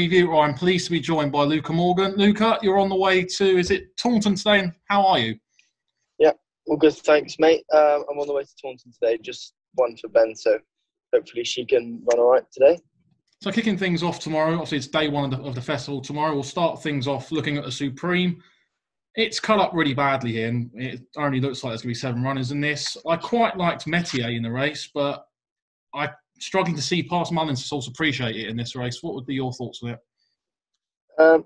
Preview. I'm pleased to be joined by Luca Morgan. Luca, you're on the way to, is it Taunton today? And how are you? Yeah, all good, thanks, mate. I'm on the way to Taunton today, just one for Ben, so hopefully she can run all right today. So kicking things off tomorrow, obviously it's day one of the festival tomorrow. We'll start things off looking at the Supreme. It's cut up really badly here, and it only looks like there's going to be 7 runners in this. I quite liked Metier in the race, but I'm struggling to see past Mullins to also appreciate it in this race. What would be your thoughts on it?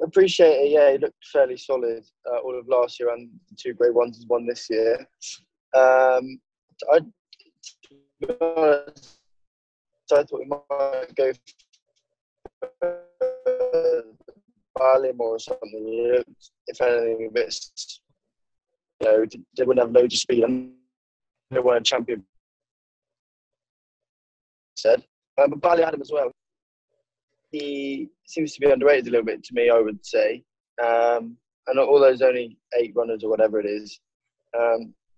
Appreciate it, yeah. He looked fairly solid all of last year, and the 2 Grade 1s he's won this year. I thought we might go for Bartlett or something. He looked, if anything, a bit, they wouldn't have loads of speed, and they won a champion. But Bartlett had him as well. He seems to be underrated a little bit to me, I would say. And all those only 8 runners or whatever it is,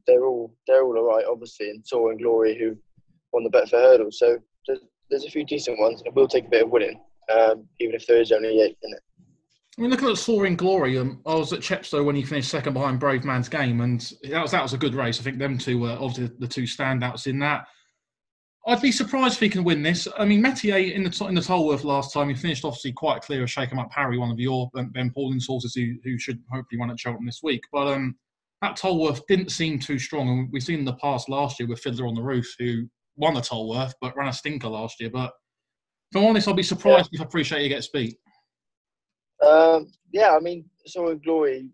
they're all all right, obviously. And Soar and Glory, who won the bet for hurdle. So there's a few decent ones. It will take a bit of winning, even if there is only 8 in it. I mean, looking at Soaring Glory, I was at Chepstow when he finished second behind Brave Man's Game, and that was a good race. I think them two were obviously the 2 standouts in that. I'd be surprised if he can win this. I mean, Metier in the Tolworth last time, he finished obviously quite clear of Shake 'em Up Harry, one of your Ben Paulins horses who should hopefully run at Cheltenham this week. But that Tolworth didn't seem too strong, and we've seen in the past last year with Fiddler on the Roof, who won the Tolworth but ran a stinker last year. But if I'm honest, I'll be surprised if Appreciate he gets beat. I mean, Soaring Glory,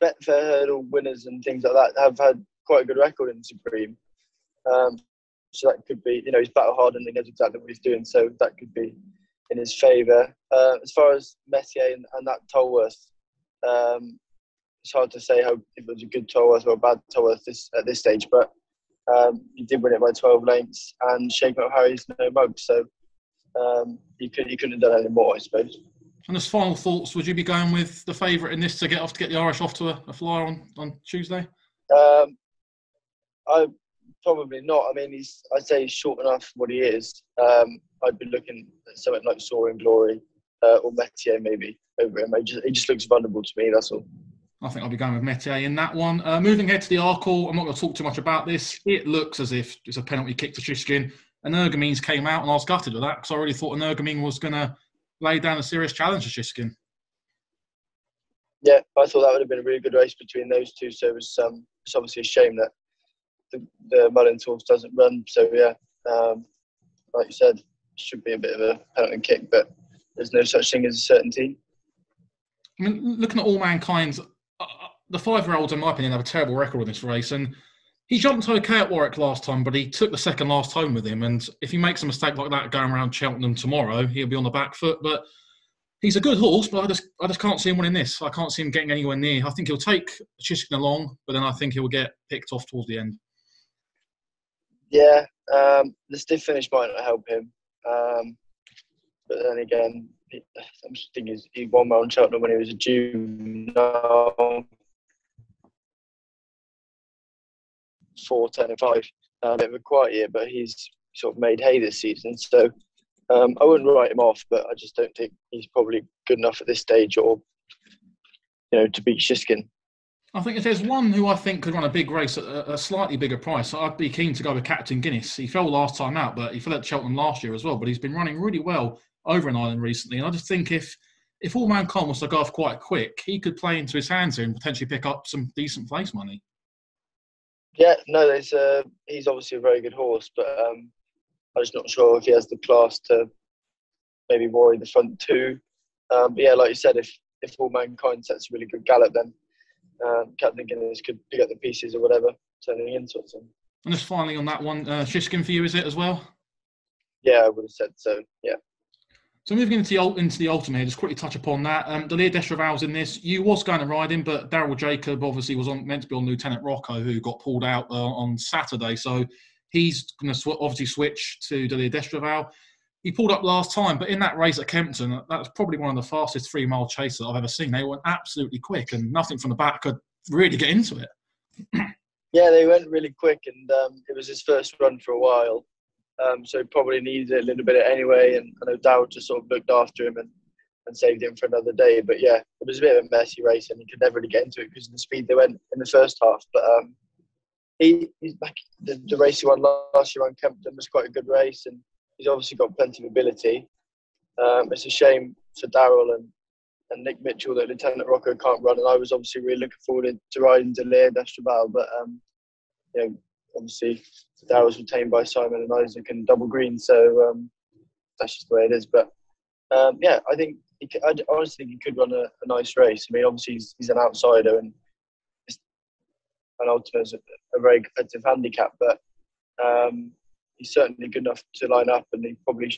Betfair hurdle winners and things like that have had quite a good record in the Supreme. So that could be, he's battle hardened and knows exactly what he's doing, so that could be in his favour. As far as Metier and that Tolworth, it's hard to say if it was a good Tolworth or a bad Tolworth at this stage, but he did win it by 12 lengths, and Shake 'em Up Harry's no mug, so he couldn't have done any more, I suppose. And as final thoughts, would you be going with the favourite in this to get the Irish off to a flyer on Tuesday? I probably not. I mean, I'd say he's short enough what he is. I'd be looking at something like Soaring Glory or Metier maybe over him. He just looks vulnerable to me, that's all. I think I'll be going with Metier in that one. Moving ahead to the Arkle, I'm not going to talk too much about this. It looks as if it's a penalty kick to Shiskin. And Ergamines came out, and I was gutted with that because I really thought an Ergamine was going to lay down a serious challenge to Shiskin. Yeah, I thought that would have been a really good race between those two. So it's obviously a shame that the Mullins horse doesn't run. So yeah, like you said, should be a bit of a penalty kick, but there's no such thing as a certainty. I mean, looking at All Mankind's, the 5-year-olds, in my opinion, have a terrible record in this race, and he jumped okay at Warwick last time, but he took the second last home with him, and if he makes a mistake like that going around Cheltenham tomorrow, he'll be on the back foot. But he's a good horse, but I just can't see him winning this. I can't see him getting anywhere near. I think he'll take Shiskin along, but then I think he'll get picked off towards the end. Yeah, the stiff finish might not help him. But then again, I'm just thinking he won well on Cheltenham when he was a juvenile. 4, 10 and 5. A bit of a quiet year, but he's sort of made hay this season. So I wouldn't write him off, but I just don't think he's probably good enough at this stage or, to beat Shiskin. I think if there's one who I think could run a big race at a slightly bigger price, I'd be keen to go with Captain Guinness. He fell last time out, but he fell at Cheltenham last year as well. But he's been running really well over in Ireland recently. And I just think if All Mankind was to go off quite quick, he could play into his hands here and potentially pick up some decent place money. Yeah, no, he's obviously a very good horse, but I'm just not sure if he has the class to maybe worry the front 2. But yeah, like you said, if All Mankind sets a really good gallop, then Captain Guinness could pick up the pieces or whatever, turning into it. And just finally on that one, Shiskin for you, is it as well? Yeah, I would have said so, yeah. So moving into the ultimate here, just quickly touch upon that. Delia Destraval's in this. You was going to ride him, but Daryl Jacob obviously was meant to be on Lieutenant Rocco, who got pulled out on Saturday. So he's going to obviously switch to Delia Destraval. He pulled up last time, but in that race at Kempton, that was probably one of the fastest 3-mile chases I've ever seen. They went absolutely quick, and nothing from the back could really get into it. Yeah, they went really quick, and it was his first run for a while. So he probably needs it a little bit anyway. And I know Dow just sort of looked after him and saved him for another day. But yeah, it was a bit of a messy race, and he could never really get into it because of the speed they went in the first half. But he's back. The race he won last year on Kempton was quite a good race, and he's obviously got plenty of ability. It's a shame for Darrell and Nick Mitchell that Lieutenant Rocco can't run, and I was obviously really looking forward to riding Delir Destrabal, but you know, obviously Darrell was retained by Simon and Isaac and Double Green, so that's just the way it is. But yeah, I honestly think he could run a nice race. I mean, obviously he's an outsider, and Ultima is a very competitive handicap, but he's certainly good enough to line up, and he probably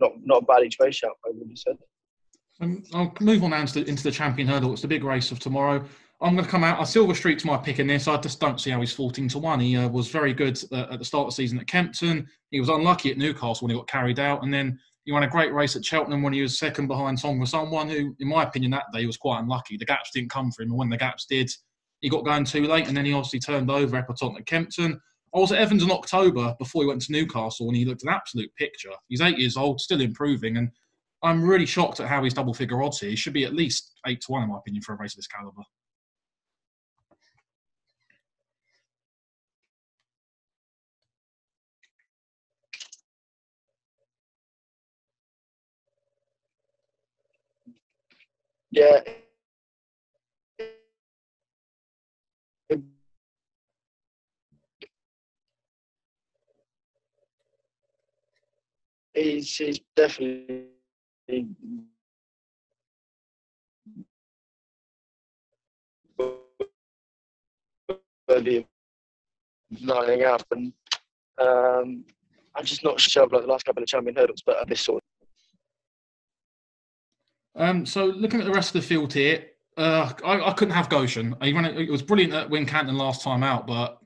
not a bad each way shout, I would have said. I'll move on now into the Champion Hurdle. It's the big race of tomorrow. I'm going to come out. Silver Streak's my pick in this. I just don't see how he's 14-1. He was very good at the start of the season at Kempton. He was unlucky at Newcastle when he got carried out. And then he won a great race at Cheltenham when he was second behind Tonga Someone, who, in my opinion, that day was quite unlucky. The gaps didn't come for him. And when the gaps did, he got going too late. And then he obviously turned over Epatante at Kempton. I was at Evans in October before he went to Newcastle, and he looked an absolute picture. He's 8 years old, still improving. And I'm really shocked at how he's double figure odds here. He should be at least 8-1, in my opinion, for a race of this calibre. Yeah. He's definitely worthy of lining up, and I'm just not sure like the last couple of Champion Hurdles, but this sort. So looking at the rest of the field here, I couldn't have Goshen. It was brilliant at Wincanton last time out, but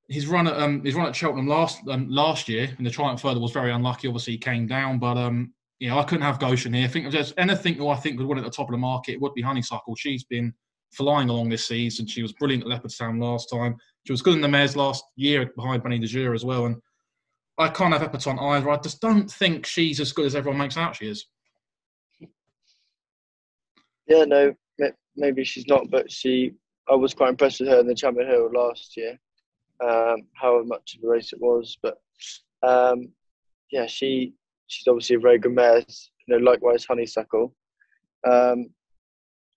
his run at Cheltenham last year in the Triumph Further was very unlucky. Obviously, he came down, but I couldn't have Goshen here. I think if there's anything who I think would win at the top of the market, it would be Honeysuckle. She's been flying along this season. She was brilliant at Leopardstown last time. She was good in the mares last year behind Benny de Jure as well. And I can't have Epatante either. I just don't think she's as good as everyone makes out she is. Yeah, no, maybe she's not, but I was quite impressed with her in the Champion Hurdle last year. However much of a race it was, but yeah, she's obviously a very good mare. Likewise Honeysuckle.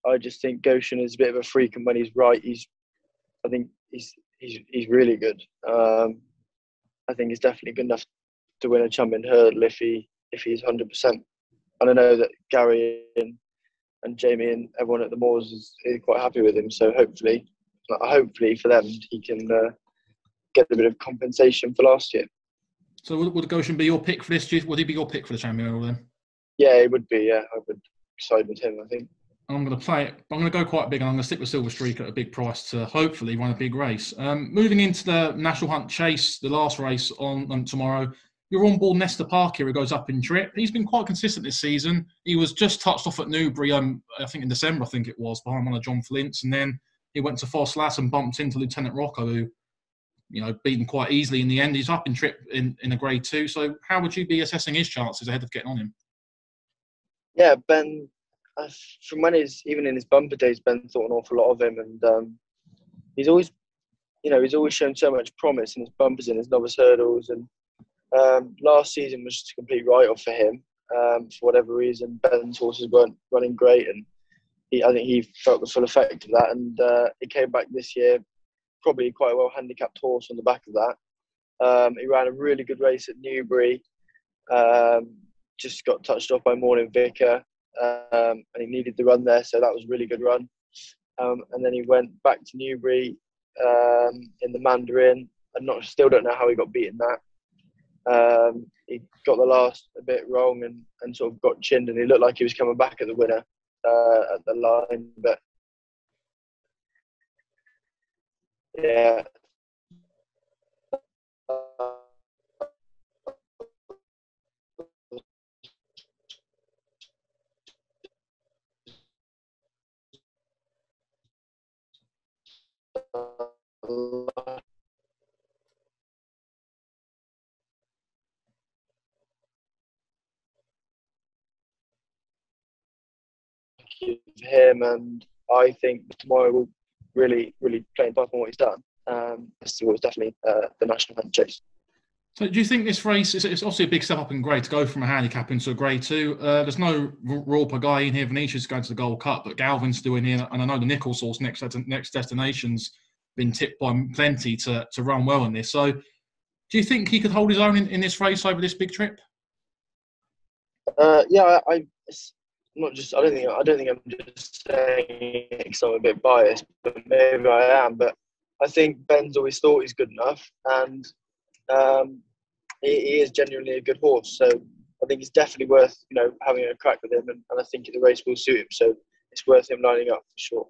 I just think Goshen is a bit of a freak, and when he's right, I think he's really good. I think he's definitely good enough to win a Champion Hurdle if he's 100%. And I know that Gary and Jamie and everyone at the Moors is quite happy with him. So hopefully for them, he can get a bit of compensation for last year. So would Goshen be your pick for this? Would he be your pick for the Champion Hurdle then? Yeah, it would be. Yeah, I would side with him, I think. I'm going to play it. I'm going to go quite big, and I'm going to stick with Silver Streak at a big price to hopefully run a big race. Moving into the National Hunt Chase, the last race on tomorrow, you're on board Nestor Parker, who goes up in trip. He's been quite consistent this season. He was just touched off at Newbury, I think in December, behind one of John Flint's, and then he went to Fosslas and bumped into Lieutenant Rocco, who beat him quite easily in the end. He's up in trip in a Grade 2. So how would you be assessing his chances ahead of getting on him? Yeah, Ben. From even in his bumper days, Ben thought an awful lot of him, and he's always shown so much promise in his bumpers and his novice hurdles. And last season was just a complete write-off for him for whatever reason. Ben's horses weren't running great, and I think he felt the full effect of that. And he came back this year, probably quite a well handicapped horse on the back of that. He ran a really good race at Newbury. Just got touched off by Morning Vicar. And he needed the run there, so that was a really good run. And then he went back to Newbury in the Mandarin. Still don't know how he got beaten that. He got the last a bit wrong and sort of got chinned, and he looked like he was coming back at the winner at the line. But yeah. lucky for him, and I think tomorrow will really play in on what he's done. Festival is definitely the national hunt chase. So do you think this race, it's obviously a big step up in grade to go from a handicap into a grade 2. There's no Royal Pagaille in here. Venetia's going to the Gold Cup, but Galvin's still in here. And I know the Nichols horse, next destination's been tipped by plenty to run well in this. So do you think he could hold his own in this race over this big trip? Yeah, I'm not just. I don't think I'm just saying it because I'm a bit biased, but maybe I am. But I think Ben's always thought he's good enough, and he is genuinely a good horse. So I think it's definitely worth having a crack with him, and I think the race will suit him. So it's worth him lining up for sure.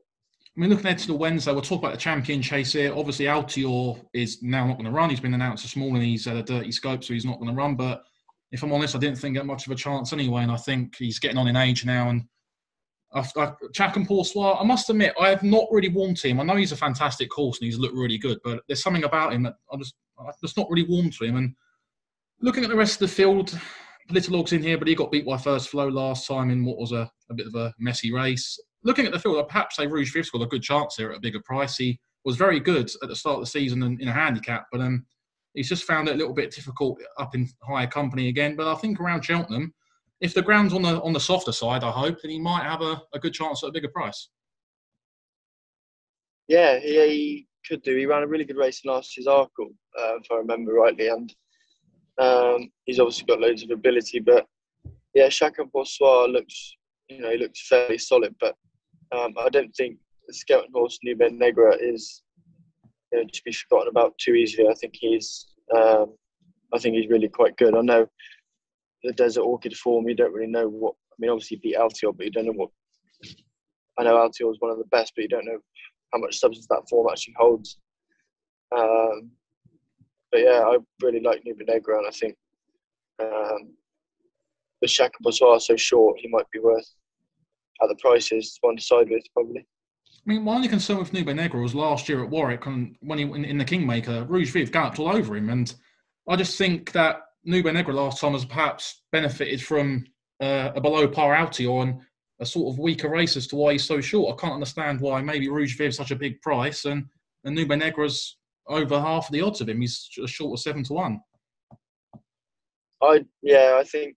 I mean, looking ahead to the Wednesday, we'll talk about the champion chase here. Obviously, Aotearoa is now not going to run. He's been announced this morning. He's had a dirty scope, so he's not going to run. But if I'm honest, I didn't think he had much of a chance anyway, and I think he's getting on in age now. And Cheltenham Festival, I must admit, I have not really warmed to him. I know he's a fantastic horse and he's looked really good, but there's something about him that I'm just not really warmed to him. And looking at the rest of the field, Little Log's in here, but he got beat by First Flow last time in what was a bit of a messy race. Looking at the field, I'd perhaps say Rouge Viv's got a good chance here at a bigger price. He was very good at the start of the season in a handicap, but he's just found it a little bit difficult up in higher company again. But I think around Cheltenham, if the ground's on the softer side, I hope, then he might have a good chance at a bigger price. Yeah, he could do. He ran a really good race in last year's Arkle, if I remember rightly, and he's obviously got loads of ability. But yeah, Cheltenham Festival looks fairly solid, but I don't think the Skeleton horse Nube Negra is to be forgotten about too easily. I think he's really quite good. I know the Desert Orchid form, you don't really know what. I mean, obviously he beat Aotearoa, but you don't know what. I know Aotearoa is one of the best, but you don't know how much substance that form actually holds. But yeah, I really like Nube Negra, and I think the Cheltenham Festival are so short, he might be worth at the prices one side with probably. I mean, my only concern with Nube Negra was last year at Warwick, and when he in the Kingmaker, Rouge Viv galloped all over him, and I just think that Nube Negra last time has perhaps benefited from a below par Aotearoa and a sort of weaker race as to why he's so short. I can't understand why maybe Rouge Viv's such a big price and Nube Negra's over half of the odds of him. He's just short of 7-1. I think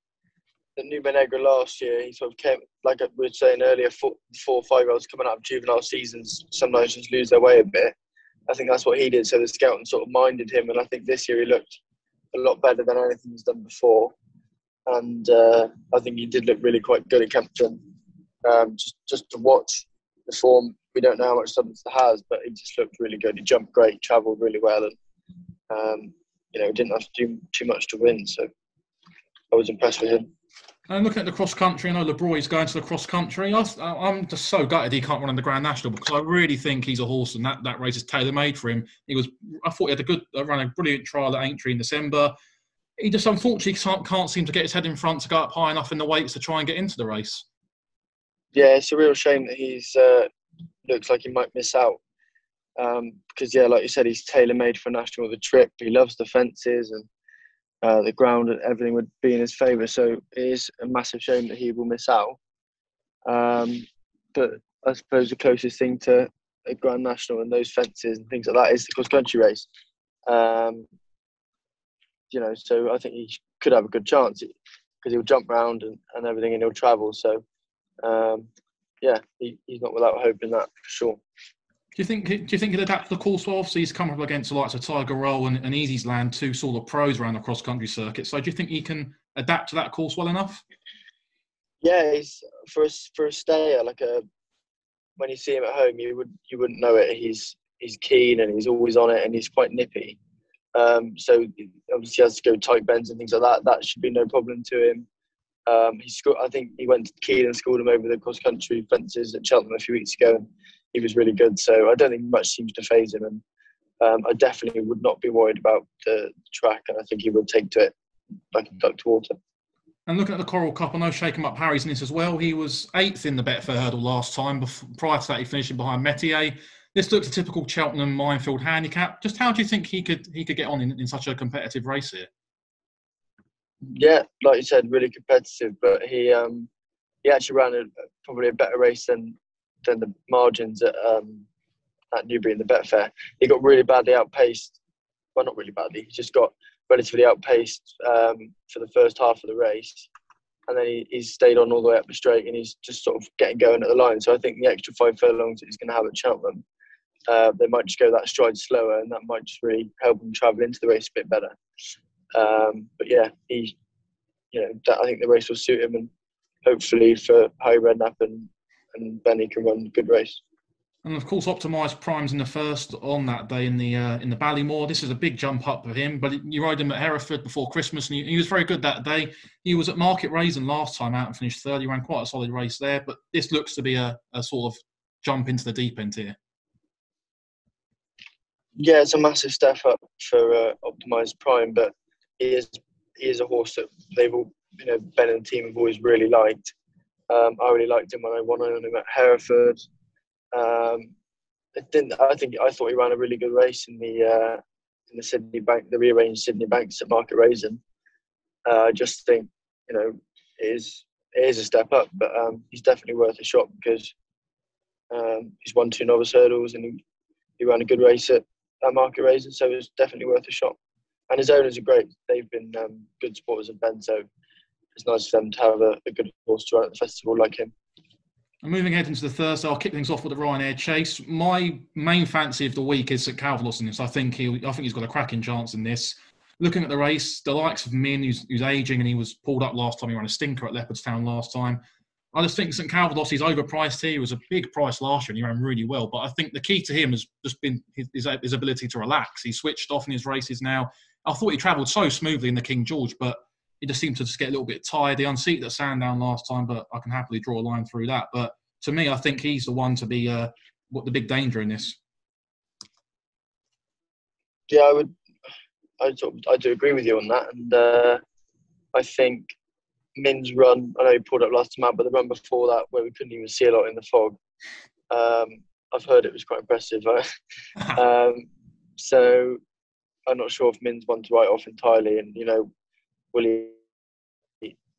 the Nube Negra last year, he sort of came, like we were saying earlier, 4 or 5 year olds coming out of juvenile seasons sometimes just lose their way a bit. I think that's what he did. So the scouting sort of minded him, and I think this year he looked a lot better than anything he's done before. And I think he did look really quite good at Kempton. Just to watch the form, we don't know how much substance it has, but he just looked really good. He jumped great, travelled really well, and didn't have to do too much to win. So I was impressed with him. And looking at the cross country, I know LeBroy's going to the cross country. I'm just so gutted he can't run in the Grand National, because I really think he's a horse, and that race is tailor made for him. I thought he had ran a brilliant trial at Aintree in December. He just unfortunately can't seem to get his head in front to go up high enough in the weights to try and get into the race. Yeah, it's a real shame that he's looks like he might miss out. Because like you said, he's tailor made for National. The trip, he loves the fences and the ground, and everything would be in his favour. So it is a massive shame that he will miss out. But I suppose the closest thing to a Grand National and those fences and things like that is the cross-country race. So I think he could have a good chance because he'll jump round and everything, and he'll travel. So, he's not without hope in that for sure. Do you think he'll adapt to the course well? Obviously, he's come up against the likes of Tiger Roll and Easy's Land, two sort of pros around the cross-country circuit. So do you think he can adapt to that course well enough? Yeah, he's for a stayer, when you see him at home, you wouldn't know it. He's keen and he's always on it, and he's quite nippy. So obviously he has to go tight bends and things like that. That should be no problem to him. I think he went to Keene and schooled him over the cross-country fences at Cheltenham a few weeks ago, and he was really good. So I don't think much seems to faze him, and I definitely would not be worried about the track, and I think he would take to it like a duck to water. And looking at the Coral Cup, I know Shake 'em Up Harry's in this as well. He was 8th in the Betfair Hurdle last time. Prior to that, he finished behind Metier. This looks a typical Cheltenham minefield handicap. Just how do you think he could get on in such a competitive race here? Yeah, like you said, really competitive. But he he actually ran probably a better race than the margins at Newbury in the Betfair. He got really badly outpaced. Well, not really badly. He just got relatively outpaced for the first half of the race. And then he's stayed on all the way up the straight, and he's just sort of getting going at the line. So I think the extra 5 furlongs that he's going to have at Cheltenham, they might just go that stride slower, and that might just really help him travel into the race a bit better. But yeah, I think the race will suit him, and hopefully for Harry Redknapp and Benny can run a good race. And of course, optimised primes in the first on that day in the Ballymore. This is a big jump up for him, but you rode him at Hereford before Christmas, and he was very good that day. He was at Market Raisin last time out and finished third. He ran quite a solid race there, but this looks to be a sort of jump into the deep end here. Yeah, it's a massive step up for optimised prime, but he is a horse that they've all, Ben and the team have always really liked. I really liked him when I won on him at Hereford. I thought he ran a really good race in the Sydney Bank, the rearranged Sydney Banks at Market Raisin. I just think it is a step up, but he's definitely worth a shot because he's won 2 novice hurdles and he ran a good race at Market Raisin, so it's definitely worth a shot. And his owners are great; they've been good supporters of Ben, so it's nice for them to have a good horse to run at the festival like him. And moving ahead into the Thursday, I'll kick things off with the Ryanair Chase. My main fancy of the week is St Calvados in this. I think he's got a cracking chance in this. Looking at the race, the likes of Min, who's ageing, and he was pulled up last time. He ran a stinker at Leopardstown last time. I just think St Calvados, he's overpriced here. He was a big price last year and he ran really well. But I think the key to him has just been his ability to relax. He switched off in his races now. I thought he travelled so smoothly in the King George, but he just seemed to just get a little bit tired. He unseated at Sandown last time, but I can happily draw a line through that. But to me, I think he's the one to be the big danger in this. Yeah, I do agree with you on that, and I think Min's run, I know he pulled up last time out, but the run before that, where we couldn't even see a lot in the fog, I've heard it was quite impressive. So I'm not sure if Min's one to write off entirely, and Willie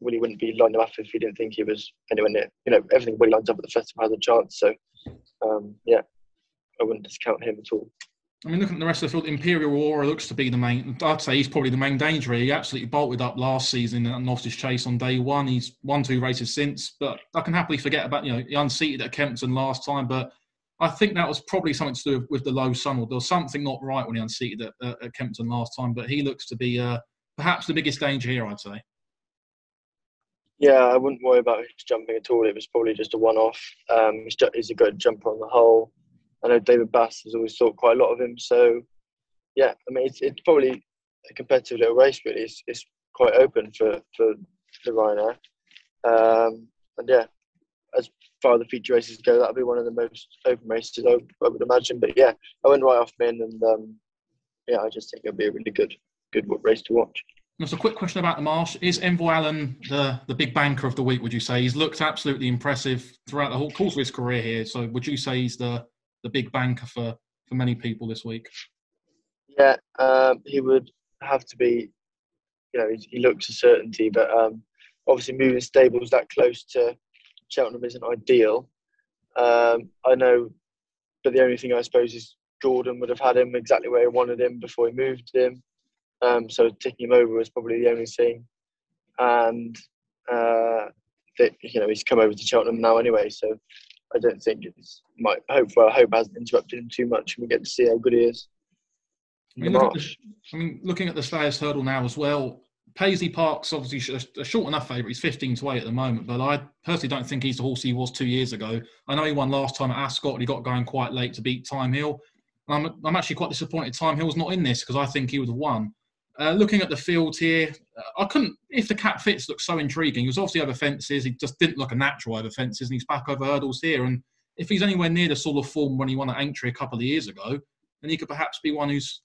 wouldn't be lining him up if he didn't think he was anywhere near. Everything Willie lines up at the festival has a chance. So, I wouldn't discount him at all. I mean, looking at the rest of the field, Imperial Alcazar looks to be the main. I'd say he's probably the main danger. He absolutely bolted up last season in Novice Chase on day one. He's won 2 races since, but I can happily forget about he unseated at Kempton last time. But I think that was probably something to do with the low sun, or there was something not right when he unseated at Kempton last time. But he looks to be perhaps the biggest danger here, I'd say. Yeah, I wouldn't worry about his jumping at all. It was probably just a one-off. He's a good jumper on the whole. I know David Bass has always thought quite a lot of him. So, yeah, I mean, it's probably a competitive little race, really. It's quite open for the Ryanair. And, yeah, as far as the feature races go, that'll be one of the most open races, I would imagine. But, yeah, I went right off Min, and, I just think it'll be a really good race to watch. Just a quick question about the Marsh. Is Envoy Allen the big banker of the week, would you say? He's looked absolutely impressive throughout the whole course of his career here. So would you say he's the big banker for many people this week? Yeah, he would have to be. He looks a certainty, but obviously moving stables that close to Cheltenham isn't ideal. I know, but the only thing I suppose is Gordon would have had him exactly where he wanted him before he moved him. So ticking him over was probably the only thing, and he's come over to Cheltenham now anyway. So I don't think I hope it hasn't interrupted him too much, and we get to see how good he is. Looking at the Stayers Hurdle now as well, Paisley Park's obviously a short enough favourite. He's 15-8 at the moment, but I personally don't think he's the horse he was 2 years ago. I know he won last time at Ascot and he got going quite late to beat Time Hill. I'm actually quite disappointed Time Hill's not in this because I think he would have won. Looking at the field here, I couldn't. If the Cat Fits looks so intriguing, he was obviously over fences. He just didn't look a natural over fences, and he's back over hurdles here. And if he's anywhere near the sort of form when he won at Aintree a couple of years ago, then he could perhaps be one who's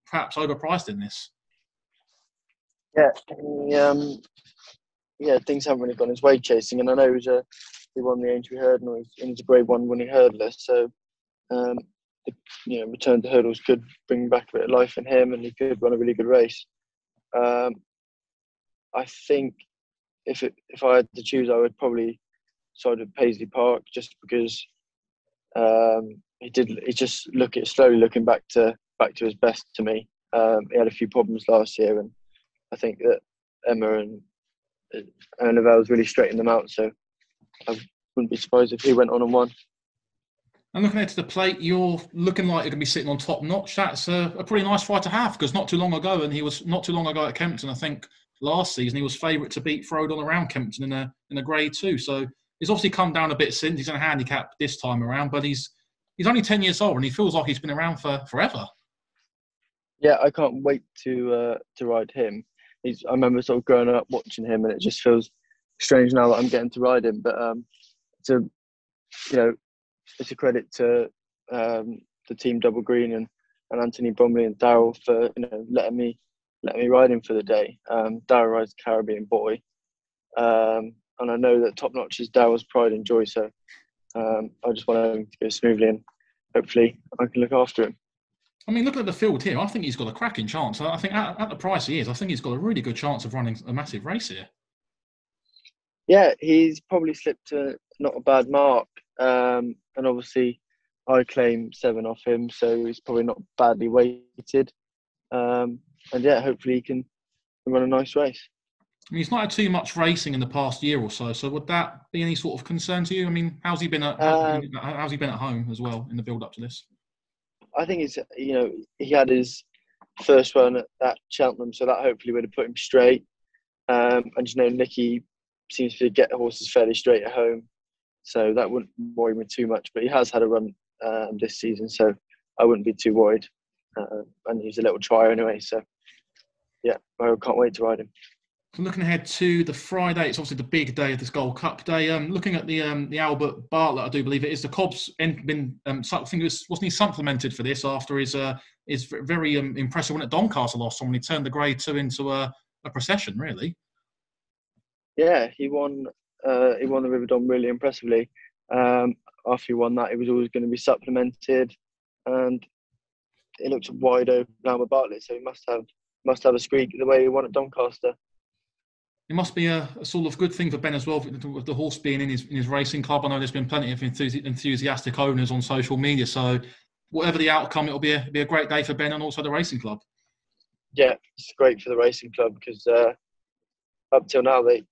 perhaps overpriced in this. Yeah, things haven't really gone his way chasing, and I know he won the Aintree Hurdle, and he's a Grade 1 winning hurdler. So, return to hurdles could bring back a bit of life in him, and he could run a really good race. I think if I had to choose, I would probably side of Paisley Park, just because he just slowly looking back to his best to me. He had a few problems last year, and I think that Emma and Novell's really straightened them out. So I wouldn't be surprised if he went on and won. And looking ahead to the plate, you're looking like you're going to be sitting on top notch. That's a pretty nice fight to have, because not too long ago at Kempton, I think last season, he was favourite to beat Frodon around Kempton in a Grade 2. So he's obviously come down a bit since. He's in a handicap this time around, but he's only 10 years old and he feels like he's been around for forever. Yeah, I can't wait to ride him. I remember sort of growing up watching him, and it just feels strange now that I'm getting to ride him. But it's a credit to the team Double Green and Anthony Bromley and Daryl for letting me ride him for the day. Daryl rides Caribbean Boy, and I know that Top Notch is Daryl's pride and joy. So I just want him to go smoothly, and hopefully I can look after him. I mean, looking at the field here, I think he's got a cracking chance. I think at the price he is, I think he's got a really good chance of running a massive race here. Yeah, he's probably slipped to not a bad mark. And obviously I claim 7 off him, so he's probably not badly weighted. And yeah, hopefully he can run a nice race. I mean, he's not had too much racing in the past year or so. So would that be any sort of concern to you? I mean, how's he been at home as well in the build up to this? I think it's he had his first run at Cheltenham, so that hopefully would have put him straight. And Nicky seems to get horses fairly straight at home, so that wouldn't worry me too much. But he has had a run this season, so I wouldn't be too worried. And he's a little trier anyway, so yeah, I can't wait to ride him. So looking ahead to the Friday, it's obviously the big day of this Gold Cup day. Looking at the Albert Bartlett, I do believe it is. The Cobb's been, I think wasn't he supplemented for this after his very impressive win at Doncaster last time when he turned the Grade 2 into a procession, really. Yeah, he won the River Don really impressively. After he won that, he was always going to be supplemented, and it looked wide open Albert Bartlett, so he must have a squeak the way he won at Doncaster. It must be a sort of good thing for Ben as well, with the horse being in his racing club. I know there's been plenty of enthusiastic owners on social media. So whatever the outcome, it'll be a great day for Ben and also the racing club. Yeah, it's great for the racing club because up till now, the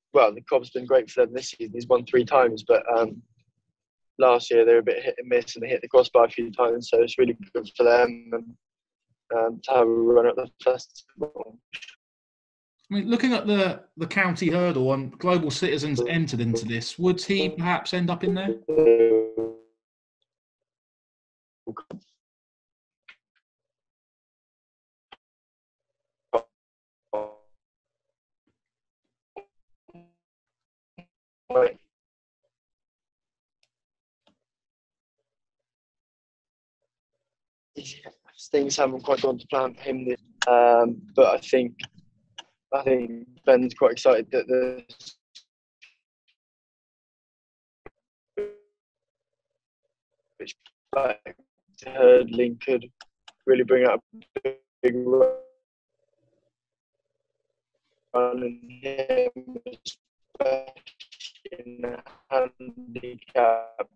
Cobb's been great for them this season. He's won 3 times, but last year they were a bit hit and miss, and they hit the crossbar a few times. So it's really good for them and to have a run at the festival. I mean, looking at the county hurdle and Global Citizens entered into this, would he perhaps end up in there? Things haven't quite gone to plan for him, but I think Ben's quite excited that the hurdling could really bring out a big run in him, especially in the handicap.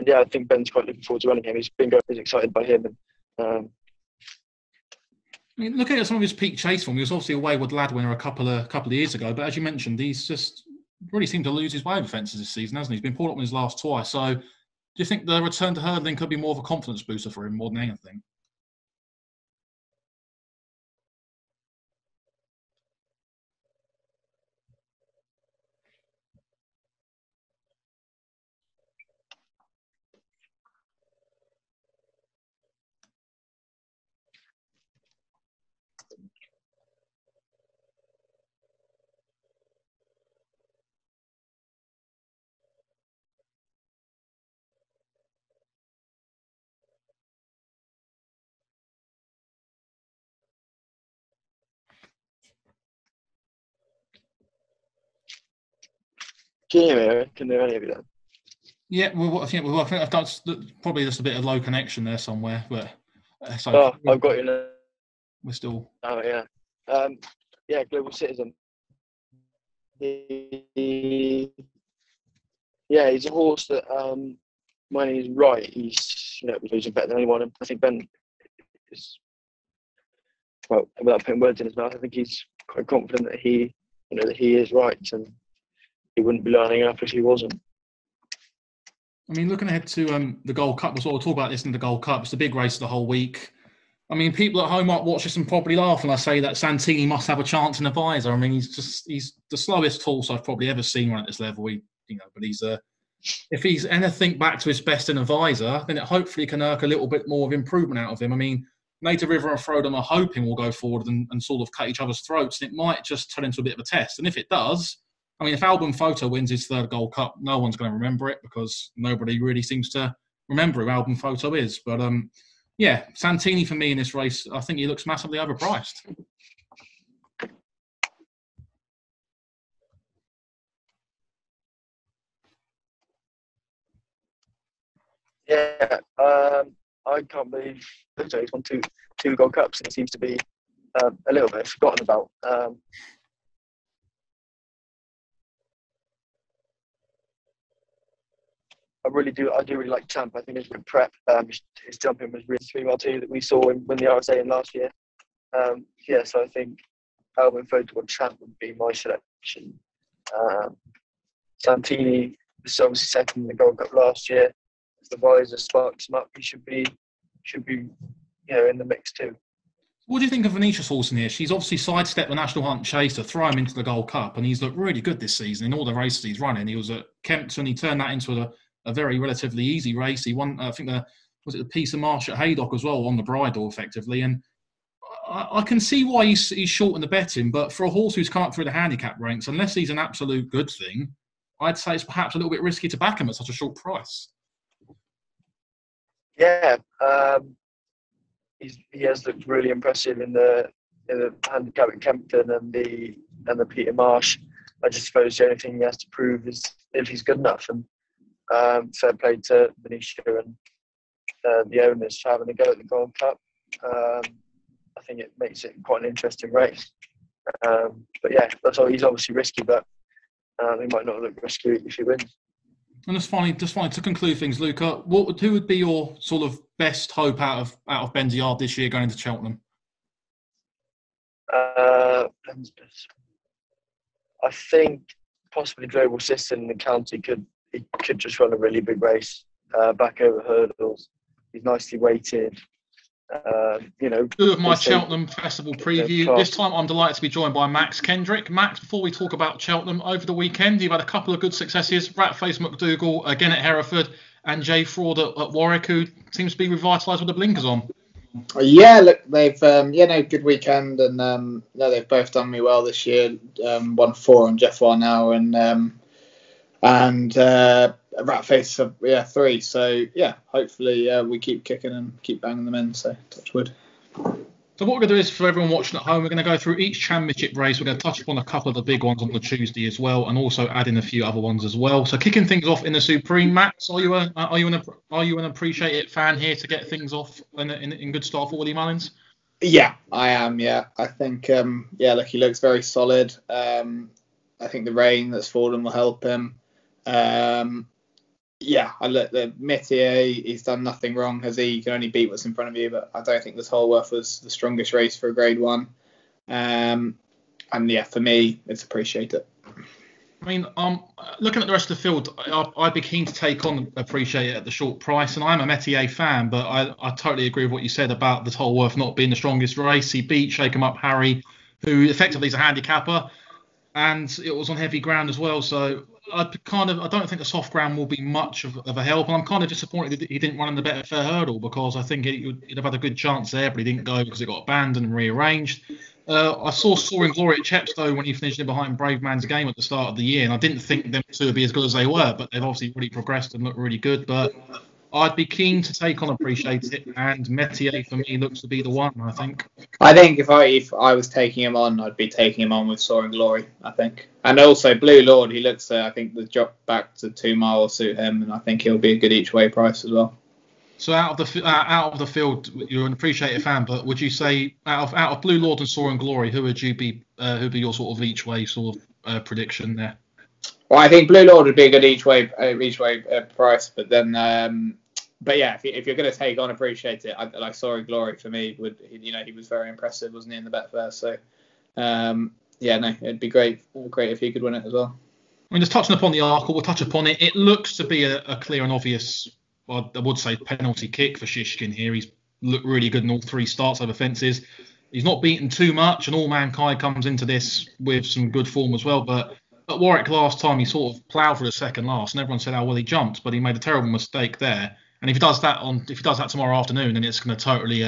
Yeah, I think Ben's quite looking forward to running him. He's excited by him. And, I mean, looking at some of his peak chase form, he was obviously a wayward lad winner a couple of years ago. But as you mentioned, he's just really seemed to lose his way over fences this season, hasn't he? He's been pulled up in his last twice. So do you think the return to hurdling could be more of a confidence booster for him more than anything? Can you hear me? Can there any of you then? Yeah, I think that's probably just a bit of low connection there somewhere, but so I've got you now. We're still. Oh yeah, yeah. Global Citizen. He's a horse that when he's right, he's losing better than anyone. And I think Ben is, well, without putting words in his mouth, I think he's quite confident that he is right, and he wouldn't be lining up if he wasn't. I mean, looking ahead to the Gold Cup, we'll talk about this in the Gold Cup. It's the big race of the whole week. I mean, people at home might watch this and probably laugh when I say that Santini must have a chance in Advisor. I mean, he's the slowest horse I've probably ever seen run at this level. But he's if he's anything back to his best in Advisor, then it hopefully can irk a little bit more of improvement out of him. I mean, Native River and Frodham are hoping will go forward and sort of cut each other's throats, and it might just turn into a bit of a test. And if it does, I mean, if Album Photo wins his third Gold Cup, no one's going to remember it because nobody really seems to remember who Album Photo is. But yeah, Santini for me in this race, I think he looks massively overpriced. Yeah, I can't believe he's won two Gold Cups, and he seems to be a little bit forgotten about. I do really like Champ. I think his good prep. His jumping was really well too, that we saw him win the RSA in last year. So I think Album Photo or Champ would be my selection. Santini was obviously second in the Gold Cup last year. If the Visor sparks him up, he should be in the mix too. What do you think of Venetia horse in here? She's obviously sidestepped the National Hunt Chase to throw him into the Gold Cup, and he's looked really good this season in all the races he's running. He was at Kempton, he turned that into a very relatively easy race. He won, I think, the Piece of Marsh at Haydock as well on the bridle, effectively. And I can see why he's short in the betting, but for a horse who's come up through the handicap ranks, unless he's an absolute good thing, I'd say it's perhaps a little bit risky to back him at such a short price. Yeah, he has looked really impressive in the handicap at Kempton and the Peter Marsh. I just suppose the only thing he has to prove is if he's good enough. And fair play to Venetia and the owners for having a go at the Gold Cup. I think it makes it quite an interesting race. But yeah, he's obviously risky, but he might not look risky if he wins. And just finally to conclude things, Luca, who would be your sort of best hope out of Ben's Yard this year going into Cheltenham? I think possibly Global System in the county could just run a really big race back over hurdles. He's nicely weighted. Two of my Cheltenham Festival Preview. This time I'm delighted to be joined by Max Kendrick. Max, before we talk about Cheltenham, over the weekend you've had a couple of good successes. Ratface McDougall again at Hereford and Jay Fraud at Warwick, who seems to be revitalised with the blinkers on. Yeah, look, they've good weekend, and they've both done me well this year. 1-4 on Jeff Warnow and Ratface 3. So yeah, hopefully we keep kicking and keep banging them in. So touch wood. So what we're going to do is, for everyone watching at home, we're going to go through each championship race. We're going to touch upon a couple of the big ones on the Tuesday as well, and also add in a few other ones as well. So kicking things off in the Supreme, Max, are you an Appreciate It fan here to get things off in good style for Willie Mullins? Yeah, I am. Yeah, I think look, he looks very solid. I think the rain that's fallen will help him. I look, the Métier, he's done nothing wrong, has he? You can only beat what's in front of you, but I don't think this Holworth was the strongest race for a Grade 1. And yeah, for me, it's Appreciate It. I mean, looking at the rest of the field, I'd be keen to take on Appreciate It at the short price, and I'm a Métier fan, but I totally agree with what you said about the Holworth not being the strongest race. He beat Shake 'em Up Harry, who effectively is a handicapper, and it was on heavy ground as well, so I don't think the soft ground will be much of a help, and I'm kind of disappointed that he didn't run in the better fair hurdle, because I think he'd have had a good chance there, but he didn't go because it got abandoned and rearranged. I saw Soaring Glory at Chepstow when he finished in behind Brave Man's Game at the start of the year, and I didn't think them two would be as good as they were, but they've obviously really progressed and looked really good. But I'd be keen to take on Appreciate It, and Metier for me looks to be the one, I think. I think if I was taking him on, I'd be taking him on with Soaring Glory, I think. And also Blue Lord, he looks, I think the drop back to 2 mile will suit him, and I think he'll be a good each way price as well. So out of the field, you're an Appreciate It fan, but would you say out of Blue Lord and Soaring Glory, who would be your sort of each way sort of prediction there? Well, I think Blue Lord would be a good each way price, but then, but yeah, if you're going to take on Appreciate It, like Soaring Glory for me he was very impressive, wasn't he, in the Betfair? So, it'd be great if he could win it as well. I mean, just touching upon the Arkle, we'll touch upon it. It looks to be a clear and obvious, well, I would say, penalty kick for Shishkin here. He's looked really good in all 3 starts over fences. He's not beaten too much, and All Mankind comes into this with some good form as well, but at Warwick last time, he sort of ploughed for the second last, and everyone said, "Oh well, he jumped," but he made a terrible mistake there. And if he does that tomorrow afternoon, then it's going to totally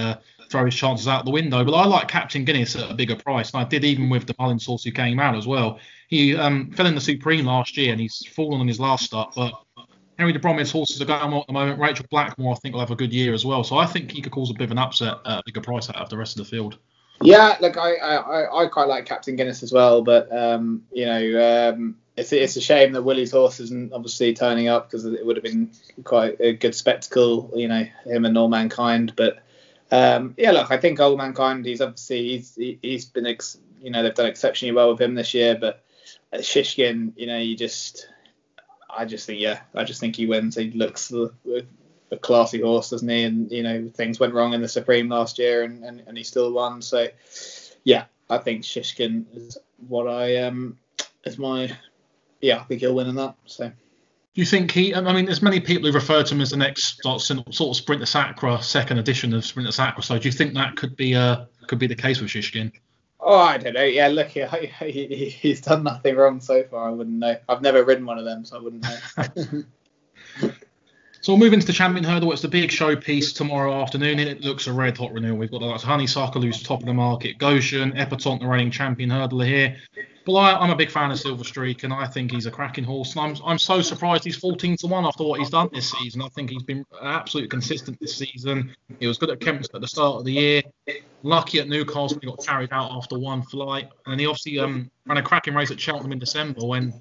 throw his chances out the window. But I like Captain Guinness at a bigger price, and I did even with the Mullins horse who came out as well. He fell in the Supreme last year, and he's fallen on his last start. But Henry de Bromhead's horses are going well at the moment. Rachel Blackmore, I think, will have a good year as well. So I think he could cause a bit of an upset at a bigger price out of the rest of the field. Yeah, look, I quite like Captain Guinness as well, but it's a shame that Willie's horse isn't obviously turning up, because it would have been quite a good spectacle, him and All Mankind. But look, I think All Mankind, he's been they've done exceptionally well with him this year, but Shishkin, I just think he wins. He looks a classy horse, doesn't he? And things went wrong in the Supreme last year, and he still won. So yeah, I think Shishkin is what I think he'll win in that. So do you think there's many people who refer to him as the next sort of Sprinter Sacra, second edition of Sprinter Sacra. So do you think that could be the case with Shishkin? Oh, I don't know. Yeah, look, he's done nothing wrong so far. I wouldn't know. I've never ridden one of them, so I wouldn't know. So we'll move into the Champion Hurdle. It's the big showpiece tomorrow afternoon, and it looks a red-hot renewal. We've got Honeysuckle, who's top of the market. Goshen, Epatante, the reigning Champion Hurdler here. But I'm a big fan of Silver Streak, and I think he's a cracking horse. And I'm so surprised he's 14-1 after what he's done this season. I think he's been absolutely consistent this season. He was good at Kempston at the start of the year. Lucky at Newcastle, he got carried out after one flight. And he obviously ran a cracking race at Cheltenham in December when,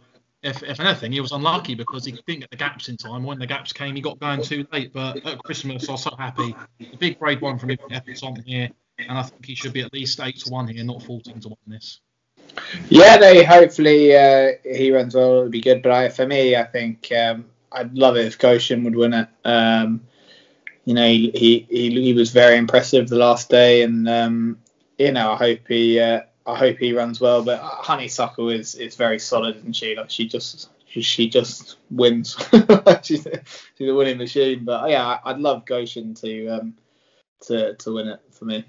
if anything, he was unlucky because he didn't get the gaps in time. When the gaps came, he got going too late. But at Christmas, I was so happy. The big grade 1 from him, Epatante here. And I think he should be at least 8-1 here, not 14-1 in this. Yeah, no, hopefully he runs well, it'll be good. But for me, I think I'd love it if Goshen would win it. He was very impressive the last day, and I hope he runs well. But Honeysuckle is very solid, isn't she? Like she just wins. she's a winning machine. But yeah, I'd love Goshen to win it for me.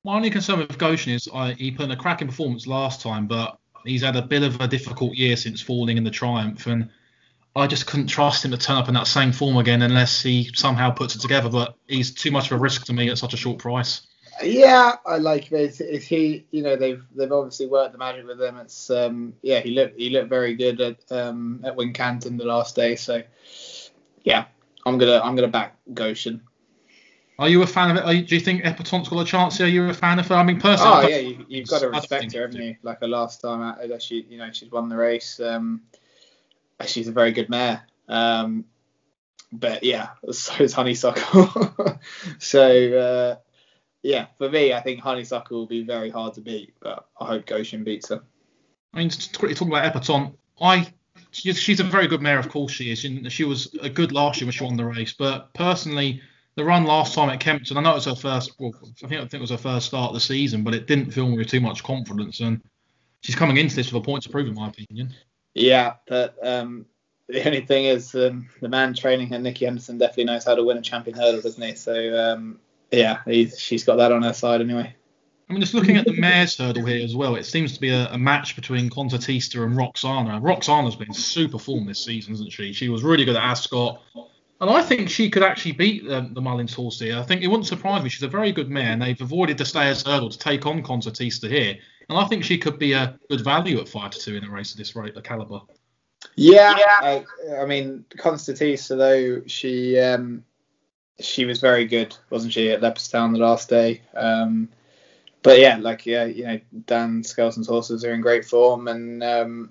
My only concern with Goshen is he put in a cracking performance last time, but he's had a bit of a difficult year since falling in the Triumph, and I just couldn't trust him to turn up in that same form again unless he somehow puts it together. But he's too much of a risk to me at such a short price. Yeah, I like it. If he, they've obviously worked the magic with him. It's he looked very good at Wincanton the last day. So yeah, I'm gonna back Goshen. Are you a fan of it? Do you think Epatante's got a chance here? Are you a fan of her? I mean, personally, you've got to respect her, haven't you? Like her last time out, she's won the race. She's a very good mare. But yeah, so is Honeysuckle. So for me, I think Honeysuckle will be very hard to beat, but I hope Goshen beats her. I mean, just quickly talking about Epatante, she's a very good mare, of course she is. She was a good last year when she won the race, but personally, the run last time at Kempston, I know it was her first. Well, I think it was her first start of the season, but it didn't fill me with too much confidence. And she's coming into this with a point to prove, in my opinion. Yeah, but the only thing is the man training her, Nicky Henderson, definitely knows how to win a champion hurdle, doesn't he? So she's got that on her side anyway. I mean, just looking at the mares hurdle here as well, it seems to be a match between Concertista and Roxana. Roxana's been super form this season, hasn't she? She was really good at Ascot. And I think she could actually beat the Mullins horse here. I think it wouldn't surprise me. She's a very good mare, and they've avoided the Stayers hurdle to take on Concertista here. And I think she could be a good value at 5-2 in a race of this rate, the calibre. Yeah. I mean, Concertista, though, she she was very good, wasn't she, at Leopardstown the last day? But yeah, Dan Skelton's horses are in great form, and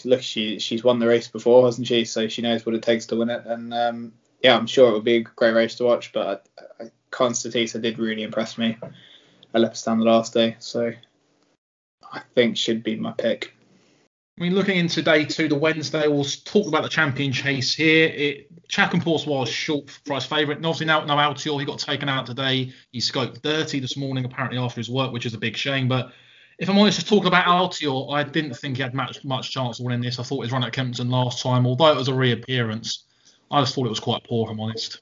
look, she's won the race before, hasn't she? So she knows what it takes to win it, and I'm sure it would be a great race to watch. But Constantisa did really impress me at Leopardstown the last day, so I think should be my pick. I mean, looking into day 2, the Wednesday, we'll talk about the champion chase here. Cheltenham was short price favourite. And obviously, now Aotearoa, he got taken out today. He scoped 30 this morning, apparently, after his work, which is a big shame. But if I'm honest, just talking about Aotearoa, I didn't think he had much chance of winning this. I thought his run at Kempton last time, although it was a reappearance, I just thought it was quite poor, if I'm honest.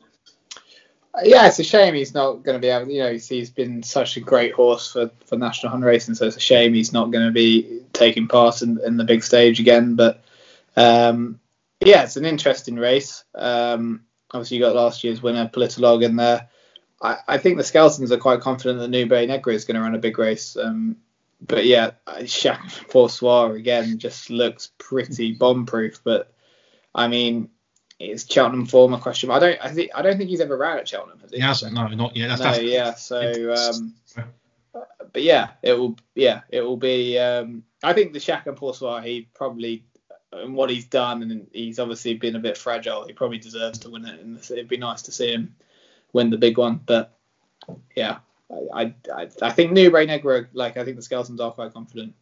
Yeah, it's a shame he's not going to be able. He's been such a great horse for National Hunt Racing, so it's a shame he's not going to be taking part in the big stage again. But it's an interesting race. Obviously, you got last year's winner, Politolog, in there. I think the Skeltons are quite confident that Nube Negra is going to run a big race. But yeah, Chac Poursoir again just looks pretty bomb-proof. But I mean, is Cheltenham form a question? I don't think he's ever ran at Cheltenham, has he? He hasn't. No, not yet. But yeah, it will be. I think the Chac Poursoir, he probably, and what he's done, and he's obviously been a bit fragile. He probably deserves to win it, and it'd be nice to see him win the big one. But yeah, I think Nube Negra, I think the Skeltons are quite confident.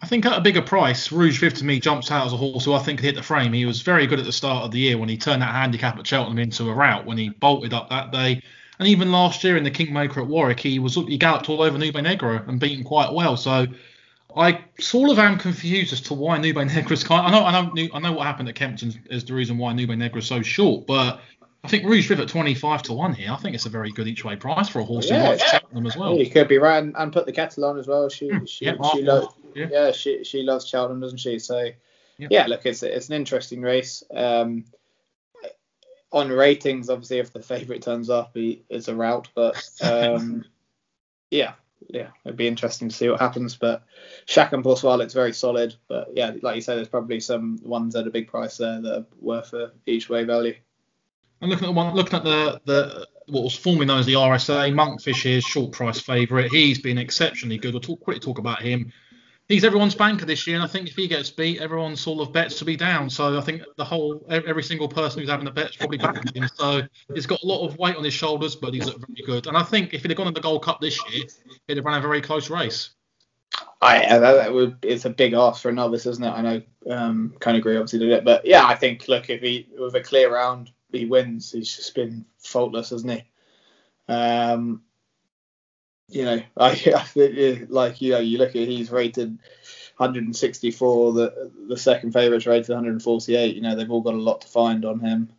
I think at a bigger price, Rouge Viv to me jumps out as a horse who I think could hit the frame. He was very good at the start of the year when he turned that handicap at Cheltenham into a rout when he bolted up that day. And even last year in the Kingmaker at Warwick, he galloped all over Nube Negra and beat him quite well. So I sort of am confused as to why Nube Negra's I know what happened at Kempton is the reason why Nube Negra is so short, but I think Rouge Viv at 25-1 here. I think it's a very good each way price for a horse who likes Cheltenham as well. He could be right and put the kettle on as well. She loves Cheltenham, doesn't she? So look, it's an interesting race. On ratings, obviously, if the favourite turns up, it's a rout. But it'd be interesting to see what happens. But Chac Poursoir looks very solid. But yeah, like you said, there's probably some ones at a big price there that are worth each way value. And looking at the what was formerly known as the RSA, Monkfish here is short price favourite. He's been exceptionally good. We'll quickly talk about him. He's everyone's banker this year, and I think if he gets beat, everyone sort of bets to be down. So I think every single person who's having a bet is probably backing him. So he's got a lot of weight on his shoulders, but he's looked very good. And I think if he'd have gone in the Gold Cup this year, he'd have run a very close race. It's a big ask for a novice, isn't it? I know, kind of agree, obviously, with it. But yeah, I think, look, if he, with a clear round, he wins. He's just been faultless, hasn't he? You look at he's rated 164. The second favourite's rated 148. They've all got a lot to find on him.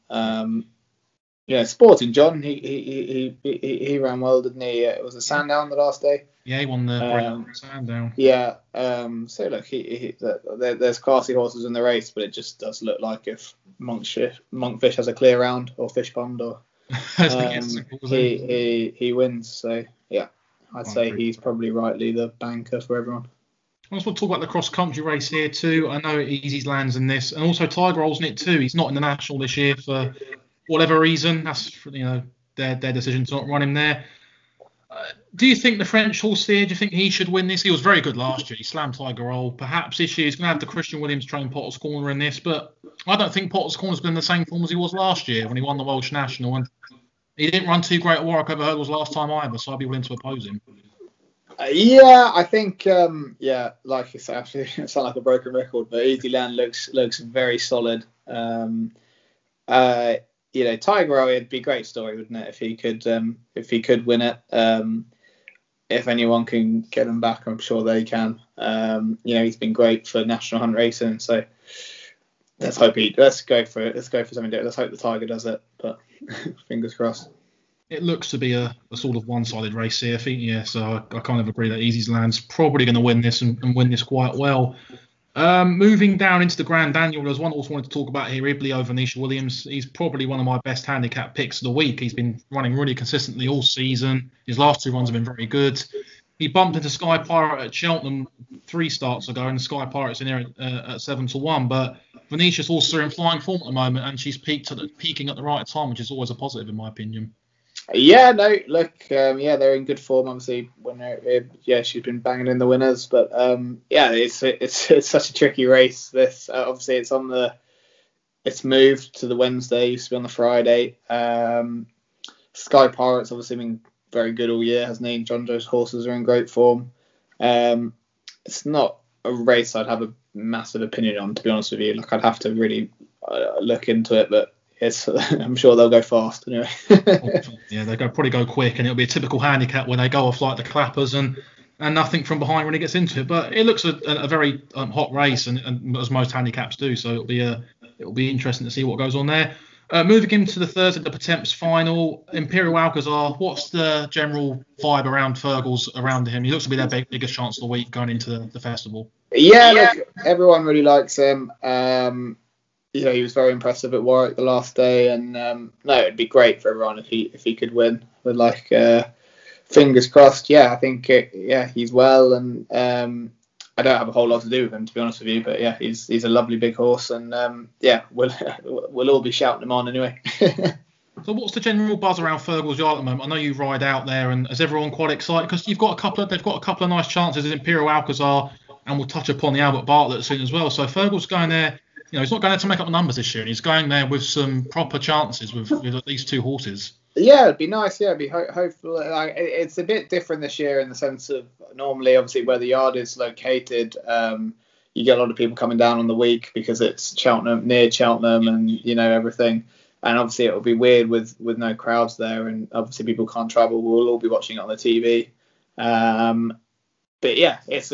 Sporting John, he ran well, didn't he? It was a Sandown the last day. Yeah, he won the Sandown. Yeah. So look, there's classy horses in the race, but it just does look like if Monkfish has a clear round or Fish Pond or he wins. So yeah, I'd say he's probably rightly the banker for everyone. I also want to talk about the cross-country race here too. I know Easy's lands in this, and also Tiger Roll's in it too. He's not in the National this year for whatever reason. That's their decision to not run him there. Do you think the French horse here, do you think he should win this? He was very good last year. He slammed Tiger Roll. Perhaps this year he's going to have the Christian Williams trained Potter's Corner in this, but I don't think Potter's Corner's been in the same form as he was last year when he won the Welsh National, and he didn't run too great at Warwick over hurdles last time either, so I'd be willing to oppose him. I think, like you say, actually, it sounds like a broken record, but Easy Land looks very solid. Tiger Roll, it'd be a great story, wouldn't it, if he could win it. If anyone can get him back, I'm sure they can. He's been great for National Hunt Racing, so let's go for it. Let's go for something different. Let's hope the Tiger does it, but fingers crossed. It looks to be a sort of one-sided race here, I think. So I kind of agree that Easy's Land's probably going to win this and win this quite well. Moving down into the Grand Annual, there's one horse I wanted to talk about here, Ibley over Nisha Williams. He's probably one of my best handicap picks of the week. He's been running really consistently all season. His last two runs have been very good. He bumped into Sky Pirate at Cheltenham 3 starts ago, and Sky Pirate's in here at 7-1. But Venetia's also in flying form at the moment, and she's peaking at the right time, which is always a positive in my opinion. Yeah, no, look, they're in good form. Obviously, she's been banging in the winners, but it's such a tricky race. This obviously it's moved to the Wednesday. It used to be on the Friday. Sky Pirate's obviously been very good all year, hasn't he? John Joe's horses are in great form. It's not a race I'd have a massive opinion on, to be honest with you. Like, I'd have to really look into it, but I'm sure they'll go fast anyway. Yeah, they'll probably go quick, and it'll be a typical handicap when they go off like the clappers and nothing from behind when it gets into it. But it looks a very hot race, and as most handicaps do. So it'll be interesting to see what goes on there. Moving into the Thursday, the Pertemps final, Imperial Alcazar. What's the general vibe around Fergal's around him? He looks to be their biggest chance of the week going into the festival. Yeah, look, everyone really likes him. He was very impressive at Warwick the last day, and it'd be great for everyone if he could win. But fingers crossed. Yeah, I think he's well, and I don't have a whole lot to do with him, to be honest with you. But yeah, he's a lovely big horse, and we'll all be shouting him on anyway. So what's the general buzz around Fergal's Yard at the moment? I know you ride out there, and is everyone quite excited? Because they've got a couple of nice chances in Imperial Alcazar, and we'll touch upon the Albert Bartlett soon as well. So Fergal's going there. He's not going there to make up the numbers this year, and he's going there with some proper chances with at least two horses. Yeah, it'd be nice. Yeah, it'd be hopeful. It's a bit different this year in the sense of normally, obviously, where the yard is located, you get a lot of people coming down on the week because it's near Cheltenham, and everything. And obviously, it'll be weird with no crowds there, and obviously people can't travel. We'll all be watching it on the TV. But yeah, it's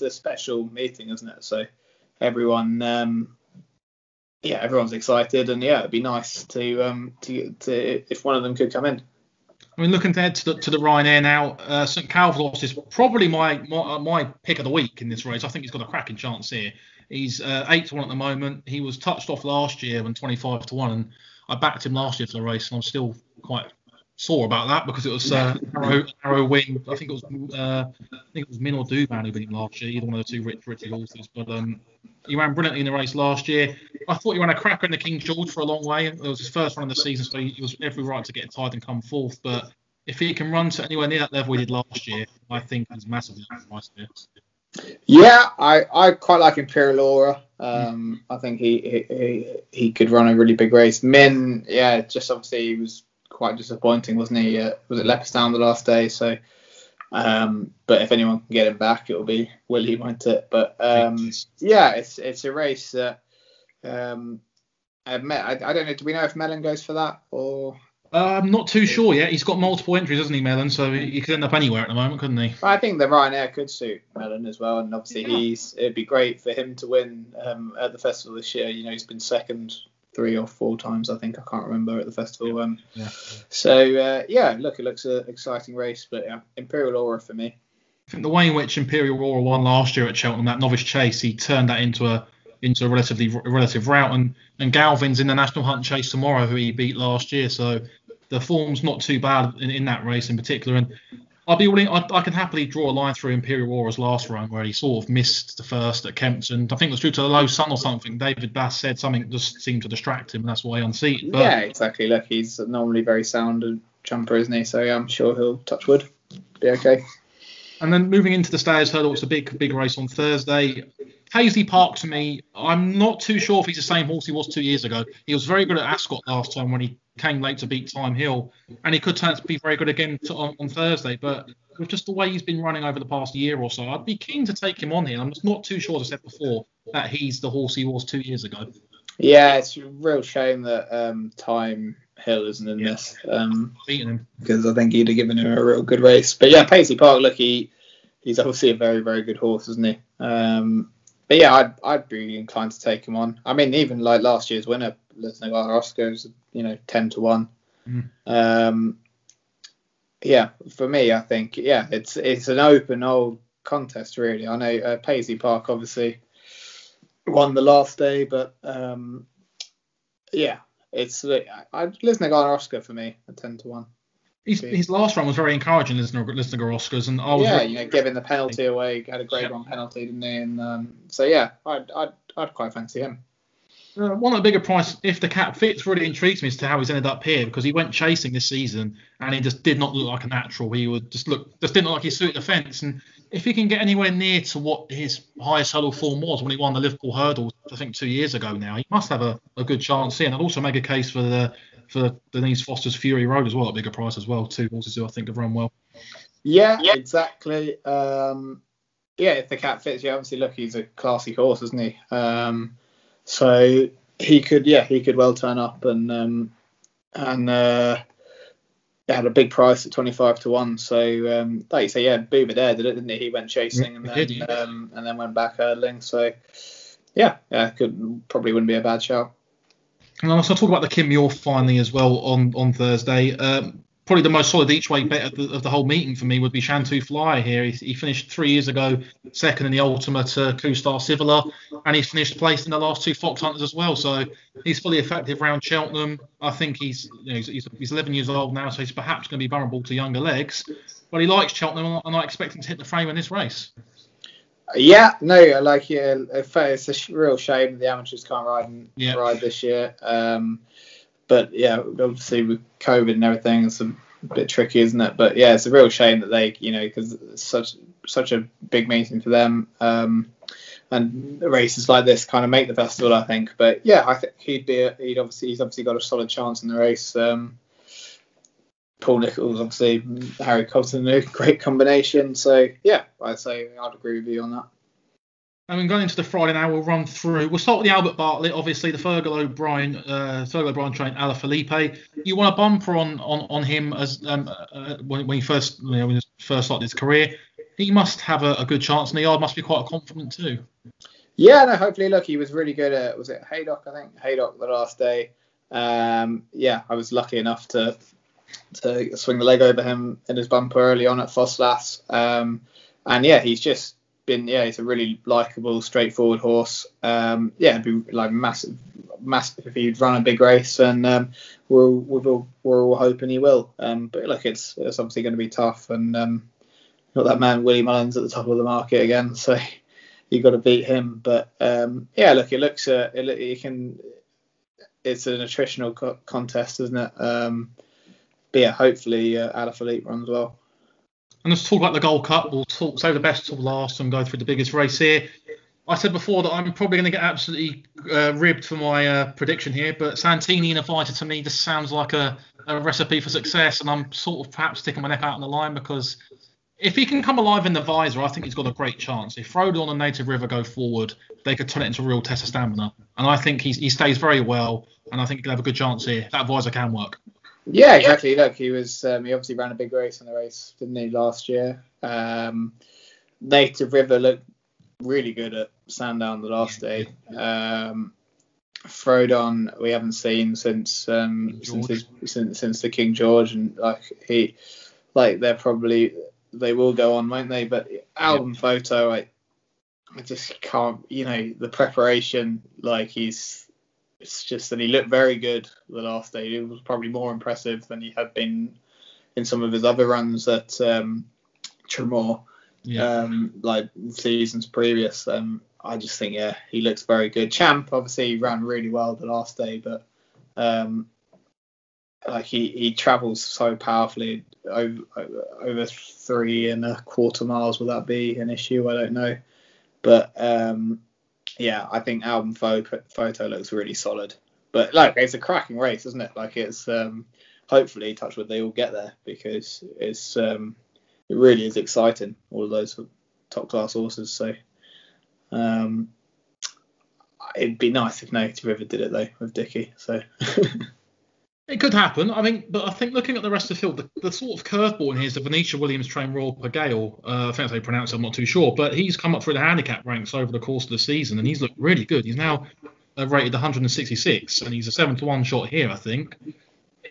a special meeting, isn't it? So everyone. Everyone's excited, and it'd be nice to if one of them could come in. I mean, looking ahead to the Ryanair now, St Calvados is probably my pick of the week in this race. I think he's got a cracking chance here. He's 8-1 at the moment. He was touched off last year when 25-1, and I backed him last year for the race, and I'm still quite sore about that because it was Arrow win. I think it was Min or Duban who beat him last year. Either one of the two Richie horses, but he ran brilliantly in the race last year. I thought he ran a cracker in the King George for a long way. It was his first run of the season, so he was every right to get tied and come fourth. But if he can run to anywhere near that level he did last year, I think he's massively overpriced here. Yeah, I quite like Imperial Aura. I think he could run a really big race. Min, just obviously he was quite disappointing, wasn't he? Was it Leopardstown the last day? So, but if anyone can get him back, it'll be Willie, won't it? But it's a race that I don't know. Do we know if Mellon goes for that or? I'm not too sure yet. He's got multiple entries, hasn't he, Mellon? So he could end up anywhere at the moment, couldn't he? I think the Ryanair could suit Mellon as well, and obviously it'd be great for him to win at the festival this year. He's been second 3 or 4 times, I think. I can't remember at the festival. So look, it looks an exciting race, but Imperial Aura for me. I think the way in which Imperial Aura won last year at Cheltenham, that novice chase, he turned that into a relative route, and Galvin's in the National Hunt Chase tomorrow, who he beat last year. So the form's not too bad in that race in particular, and I'd be willing. I can happily draw a line through Imperial Aura's last run where he sort of missed the first at Kempton. I think it was due to the low sun or something. David Bass said something just seemed to distract him, and that's why he unseated. Yeah, exactly. Look, he's normally very sound and jumper, isn't he? So I'm sure he'll touch wood, be okay. And then moving into the Stayers Hurdle, it's a big race on Thursday. Paisley Park, to me, I'm not too sure if he's the same horse he was 2 years ago. He was very good at Ascot last time when he came late to beat Time Hill, and he could turn out to be very good again on Thursday. But with just the way he's been running over the past year or so, I'd be keen to take him on here. I'm just not too sure, as I said before, that he's the horse he was 2 years ago. Yeah, it's a real shame that Time Hill isn't in this. Beating him. Because I think he'd have given him a real good race. But yeah, Paisley Park, look, he's obviously a very, very good horse, isn't he? But yeah, I'd be inclined to take him on. I mean, even like last year's winner, Lesnagar Oscar's, 10-1. For me, I think it's an open old contest really. I know Paisley Park obviously won the last day, but it's Lesnagar Oscar for me at 10-1. His last run was very encouraging, Lisnagar Oscars, and I was giving the penalty away, had a great run penalty, didn't he? And so I'd quite fancy him. One of the bigger price, if the cap fits, really intrigues me as to how he's ended up here, because he went chasing this season and he just did not look like a natural. He would just didn't look like he suited the fence. And if he can get anywhere near to what his highest hurdle form was when he won the Liverpool hurdle, I think 2 years ago now, he must have a good chance here. And I'd also make a case for Denise Foster's Fury Road as well at bigger price as well. 2 horses who I think have run well. Yeah, exactly. If the cap fits, obviously look, he's a classy horse, isn't he? So he could well turn up and had a big price at 25-1. So like you say, Booba there did it, didn't he? He went chasing and then went back hurdling. So probably wouldn't be a bad shout. And also talk about the Kim Muir finally as well on Thursday. Probably the most solid each way bet of the whole meeting for me would be Shantou Fly here. He finished 3 years ago second in the Ultimate Q-Star Civilar, and he's finished placed in the last 2 Fox Hunters as well. So he's fully effective round Cheltenham. I think he's 11 years old now, so he's perhaps going to be vulnerable to younger legs. But he likes Cheltenham, and I expect him to hit the frame in this race. Yeah, no, it's a real shame that the amateurs can't ride this year. But obviously with COVID and everything, it's a bit tricky, isn't it? But it's a real shame that they, because it's such a big meeting for them. And races like this kind of make the festival, I think. But I think he's obviously got a solid chance in the race. Paul Nicholls, obviously, Harry Cobson, a great combination. So I'd say I'd agree with you on that. And then going into the Friday now, we'll start with the Albert Bartlett, obviously the Fergal O'Brien trained Ala Felipe. You want a bumper on him as when he first started his career. He must have a good chance, and the yard must be quite confident too. Yeah, no, hopefully, look, he was really good at, was it Haydock, I think? Haydock the last day. I was lucky enough to swing the leg over him in his bumper early on at Fosslas. He's just been, he's a really likeable, straightforward horse. It'd be like massive if he'd run a big race, and we're all hoping he will. But look, it's obviously going to be tough, and got that man Willie Mullins at the top of the market again, so you got to beat him. But look, it looks it's an attritional contest, isn't it? Hopefully Ala Felipe runs well. And let's talk about the Gold Cup. We'll save the best till last and go through the biggest race here. I said before that I'm probably going to get absolutely ribbed for my prediction here, but Santini and a fighter to me just sounds like a recipe for success, and I'm sort of perhaps sticking my neck out on the line, because if he can come alive in the visor, I think he's got a great chance. If Frodon and Native River go forward, they could turn it into a real test of stamina. And I think he stays very well, and I think he could have a good chance here. That visor can work. Yeah, exactly. Look, he obviously ran a big race in the race, didn't he, last year? Native River looked really good at Sandown the last day. Frodon we haven't seen since the King George, and they will go on, won't they? But album photo, I just can't. The preparation, it's just that he looked very good the last day. It was probably more impressive than he had been in some of his other runs at Tremor, seasons previous. I just think, he looks very good. Champ obviously ran really well the last day, but he travels so powerfully over 3.25 miles. Will that be an issue? I don't know, but I think album photo looks really solid. But it's a cracking race, isn't it? It's hopefully, touch wood, they all get there, because it's it really is exciting. All of those top class horses. So it'd be nice if Native River did it though with Dickey. So. It could happen. But I think looking at the rest of the field, the sort of curveball in here is the Nisha Williams trained Royal Pagale. I think that's how you pronounce it, I'm not too sure. But he's come up through the handicap ranks over the course of the season, and he's looked really good. He's now rated 166, and he's a 7-1 shot here, I think.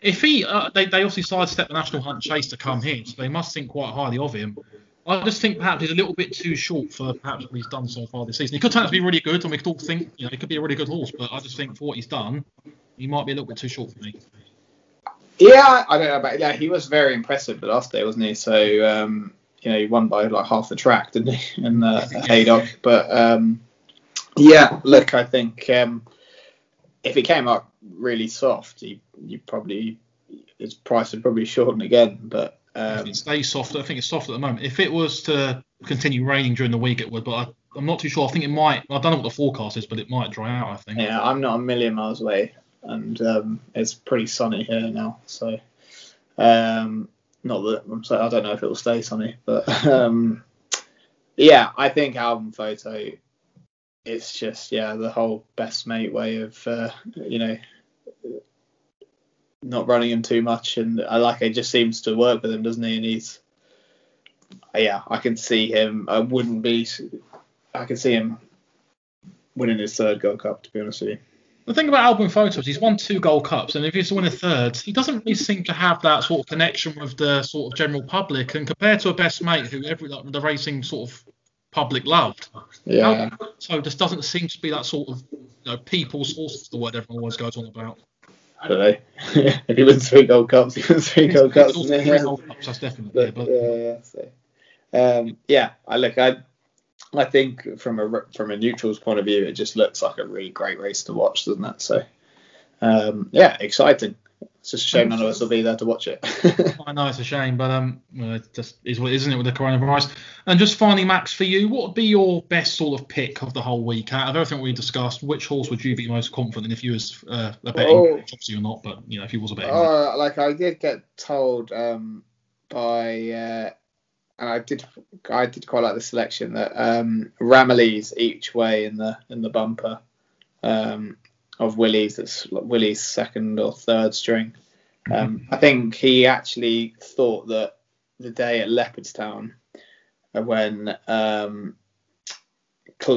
If he, they obviously sidestepped the National Hunt Chase to come here, so they must think quite highly of him. I just think perhaps he's a little bit too short for perhaps what he's done so far this season. He could turn out to be really good, and we could all think, he could be a really good horse, but I just think for what he's done, he might be a little bit too short for me. Yeah, I don't know about. Yeah, he was very impressive the last day, wasn't he? So he won by like half the track, didn't he? In Haydock. But yeah, look, I think if it came up really soft, his price would probably shorten again. But if it stays soft, I think it's soft at the moment. If it was to continue raining during the week, it would. But I'm not too sure. I think it might. I don't know what the forecast is, but it might dry out, I think. Yeah, I'm not a million miles away, and it's pretty sunny here now. So, not that I'm saying I don't know if it will stay sunny, but yeah, I think album photo. It's just the whole best mate way of not running him too much, and it just seems to work with him, doesn't he? And I can see him. I can see him winning his third Gold Cup, to be honest with you. The thing about album photos, he's won 2 Gold Cups, and if he's to win a third, he doesn't really seem to have that sort of connection with the sort of general public. And compared to a best mate who the racing sort of public loved, so this doesn't seem to be that sort of people's horse, the word everyone always goes on about. I don't know. If he wins 3 Gold Cups, he wins 3 Gold Cups. 3 Gold Cups, that's definitely. I think from a neutral's point of view, it just looks like a really great race to watch, doesn't it? So, exciting. It's just a shame none of us will be there to watch it. I know it's a shame, but it just is what, isn't it, with the coronavirus? And just finally, Max, for you, what would be your best sort of pick of the whole week? Out of everything we discussed, which horse would you be most confident if you was a betting? Obviously you're not, but if you was a betting. I did get told by. And I did quite like the selection that Ramillies each way in the bumper of Willie's. That's Willie's second or third string. I think he actually thought that the day at Leopardstown when Claude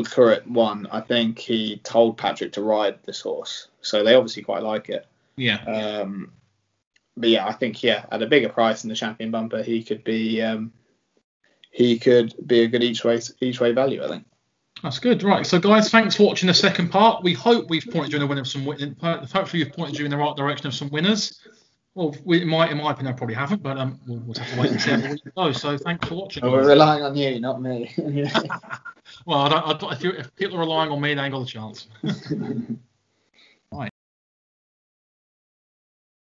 Curret won, I think he told Patrick to ride this horse. So they obviously quite like it. Yeah. But yeah, I think at a bigger price in the Champion Bumper, he could be a good each way value, I think. That's good, right? So, guys, thanks for watching the second part. We hope we've pointed you in the winner of some. Hopefully, we've pointed you in the right direction of some winners. Well, in my opinion, I probably haven't, but we'll have to wait and see how the week goes. So, thanks for watching. We're relying on you, not me. Well, if people are relying on me, they ain't got a chance.